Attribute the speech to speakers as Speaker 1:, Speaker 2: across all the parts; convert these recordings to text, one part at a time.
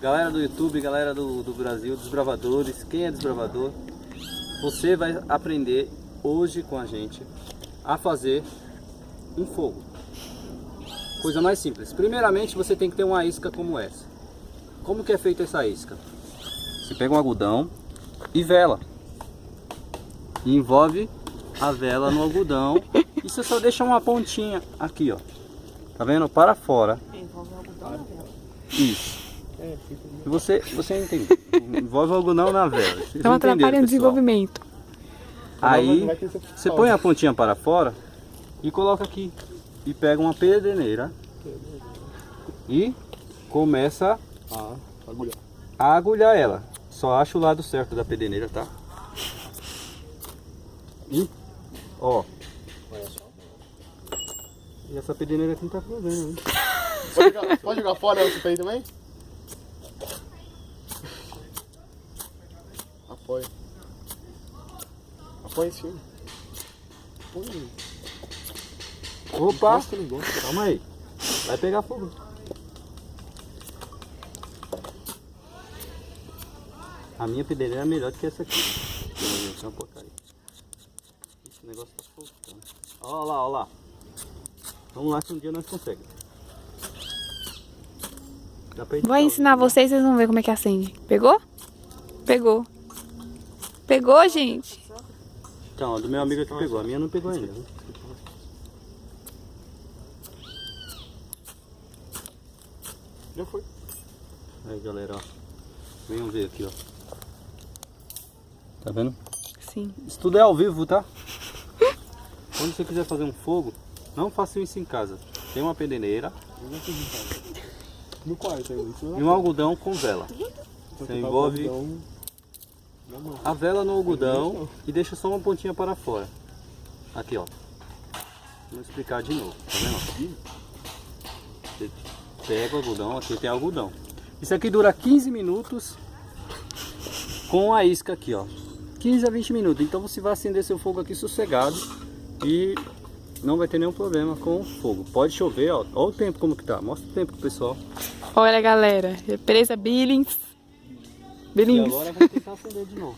Speaker 1: Galera do YouTube, galera do Brasil, desbravadores, quem é desbravador, você vai aprender hoje com a gente a fazer um fogo. Coisa mais simples. Primeiramente você tem que ter uma isca como essa. Como que é feita essa isca? Você pega um algodão e vela. E envolve a vela no algodão. E você só deixa uma pontinha aqui, ó. Tá vendo? Para fora.
Speaker 2: Envolve o algodão na vela.
Speaker 1: Isso. E você entende. Envolve o algodão na vela. Vocês
Speaker 3: Não
Speaker 1: entenderam,
Speaker 3: atrapalha o
Speaker 1: pessoal?
Speaker 3: desenvolvimento.
Speaker 1: Aí você põe a pontinha para fora e coloca aqui. E pega uma pederneira e começa a agulhar ela. Só acha o lado certo da pederneira, tá? E, ó. E essa pederneira aqui não tá fazendo, né?
Speaker 4: Pode jogar fora essa aí também? Apoia. Apoia em cima.
Speaker 1: Opa! Calma aí. Vai pegar fogo. A minha pederneira é melhor do que essa aqui. Esse negócio tá soltando. Olha lá, olha lá. Vamos lá que um dia nós conseguimos.
Speaker 3: Vou ensinar vocês, vocês vão ver como é que acende. Pegou? Pegou. Pegou, gente?
Speaker 1: Então, a do meu amigo aqui pegou. A minha não pegou ainda.
Speaker 4: Já foi.
Speaker 1: Aí, galera, ó. Venham ver aqui, ó. Tá vendo?
Speaker 3: Sim.
Speaker 1: Isso tudo é ao vivo, tá? Quando você quiser fazer um fogo, não faça isso em casa. Tem uma pederneira
Speaker 4: No quarto ainda.
Speaker 1: e um algodão com vela. Você envolve a vela no algodão e deixa só uma pontinha para fora. Aqui, ó. Vou explicar de novo. Tá vendo? Você pega o algodão, aqui tem algodão. Isso aqui dura 15 minutos com a isca aqui, ó. 15 a 20 minutos. Então você vai acender seu fogo aqui sossegado e não vai ter nenhum problema com o fogo. Pode chover, ó. Olha o tempo como que tá. Mostra o tempo pro pessoal.
Speaker 3: Olha, galera. Represa Billings.
Speaker 1: E
Speaker 3: Billings.
Speaker 1: agora vamos tentar acender de novo.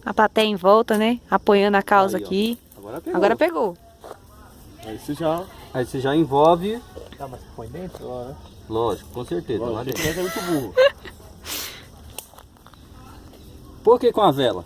Speaker 3: A plateia em volta, né? Apoiando a causa
Speaker 1: Aí, ó.
Speaker 3: aqui.
Speaker 1: Agora pegou.
Speaker 3: Agora pegou.
Speaker 4: Aí você já
Speaker 1: envolve.
Speaker 4: Tá, mas põe dentro lá, né?
Speaker 1: Lógico, com certeza. Lá dentro.
Speaker 4: É muito burro.
Speaker 1: Por que com a vela?